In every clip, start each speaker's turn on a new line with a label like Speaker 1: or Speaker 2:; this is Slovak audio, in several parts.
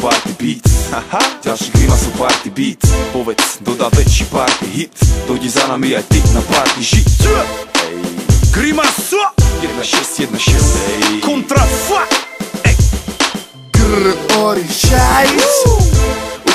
Speaker 1: party beat. Ďalší grimasu party beat. Povedz, dodá väčší party hit. Dojdi za nami aj ty na party žiť.
Speaker 2: Grimasu
Speaker 1: 1-6, 1-6,
Speaker 2: kontrafa
Speaker 3: Ori šajs.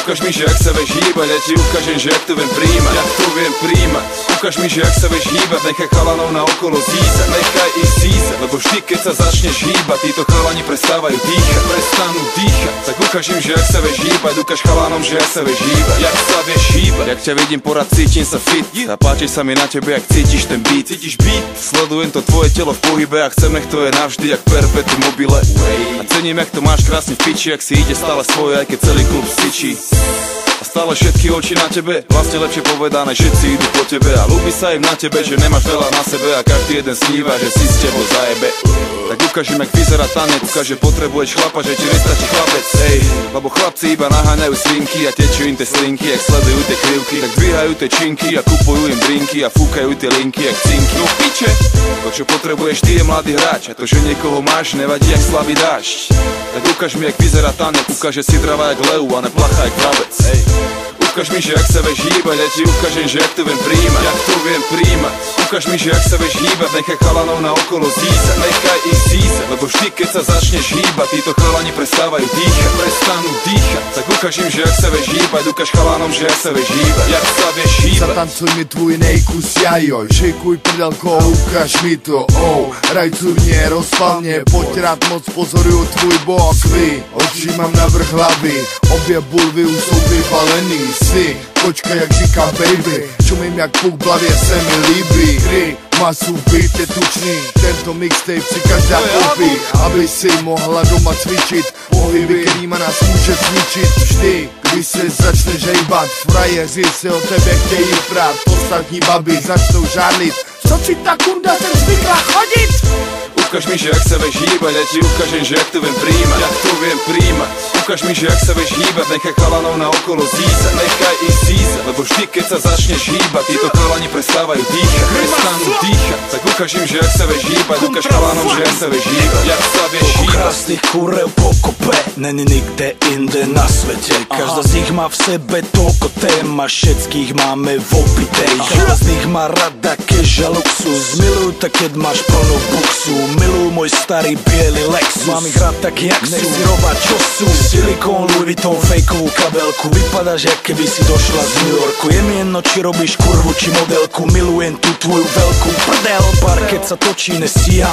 Speaker 1: Ukáž mi, že ak sa vieš hýbať, ja ti ukážem, že ak to viem príjmať. Jak to viem príjmať. Ukáž mi, že ak sa vieš hýbať, nechaj chalanov na okolo zízať. Nechaj ich zízať, lebo vždy keď sa začneš hýbať, títo chalani prestávajú dýchať, prestanú dýchať. Tak ukáž im, že ak sa vieš hýbať, ukáž chalanom, že ak sa vieš hýbať. Jak sa vieš hýbať. Jak ťa vidím porad, cítim sa fit. A páči sa mi na tebe, ak cítiš ten beat. Cítiš beat? Sledujem to tvoje telo v pohybe a chcem, nech to je navždy, jak perpetuum mobile. A cením, jak to máš krásne v piči, ak si ide stále svoje, aj keď celý klub stičí. A stále všetky oči na tebe, vlastne lepšie povedané, všetci idú po tebe. A ľúbi sa im na tebe, že nemáš veľa na sebe a každý jeden sníva, že si s tebou zajebe. Tak ukážim, jak vyzerá tanec, ukáž, že potrebuješ chlapa, že ti nestačí chlapec. Ej, lebo chlapci iba naháňajú svinky a tečú im tie slinky, jak sledujú tie krivky. Tak dvíhajú tie činky a kupujú im drinky a fúkajú tie linky, jak cinky. No piče, to čo potrebuješ ty je mladý hráč a to, že niekoho máš, nevadí jak slabý dážď. Tak ukáž mi, jak vyzerá tanec, ukáž, že si dravá jak leu a neplachá jak vrabec. Ej, ukáž mi, že ak sa vieš hýbať, ja ti ukážem, že ak to viem príjmať. Jak to viem príjmať. Ukáž mi, že ak sa vieš hýbať, nechaj chalanov na okolo zízať. Nechaj ich zízať, lebo vždy keď sa začneš hýbať, títo chalani prestávajú dýchať, prestanú dýchať. Tak ukáž im, že ak sa vieš hýbať, ukáž chalanom, že ak sa vieš hýbať. Jak sa vieš hýbať.
Speaker 3: Zatancuj mi tvůj nejkus jajoj, šejkuj prdelko, ukáž mi to, rajcurně, rozpalně, pojď rád moc pozoruju tvůj bok, vy, oči mám navrch hlavy, obě bulvy už jsou vypalený, si, počkej jak říká baby, čumím jak puk v hlavě se mi líbí, hry, masu, beat je tučný, tento mixtape si každá koupí, aby si mohla doma cvičit, pohyby, kterýma nás může zničit vždy, když se začneš hejbat, frajeři se o tebe chtějí prát, ostatní baby začnou žádlit, co si ta kunda sem zvykla chodit?
Speaker 1: Ukáž mi, že ak sa vieš hýbať, ja ti ukážem, že ak to viem príjmať. Jak to viem príjmať. Ukáž mi, že ak sa vieš hýbať, nechaj chalanov na okolo zízať. Nechaj ich zízať, lebo vždy keď sa začneš hýbať, títo chalani prestávajú dýchať, prestanú dýchať. Tak ukáž im, že ak sa vieš hýbať, ukáž chalanom, že ak sa vieš hýbať. Jak sa vieš hýbať.
Speaker 2: Krásnych kurev pokope, není nikde inde na svete. Každá z nich má v sebe toľko tém a všetkých máme v opitej. Každá z nich má rada cash a luxus, milujú tak keď máš plnú buksu. Milujú môj starý biely Lexus, mám ich rád tak jak sú, nech si robať čo sú. Silikón, Louis Vuitton, fejkovú kabelku, vypadáš jak keby si došla z New Yorku. Je mi jedno či robíš kurvu či modelku, milujem tú tvoju veľkú prdel. Pár keď sa točí nestíham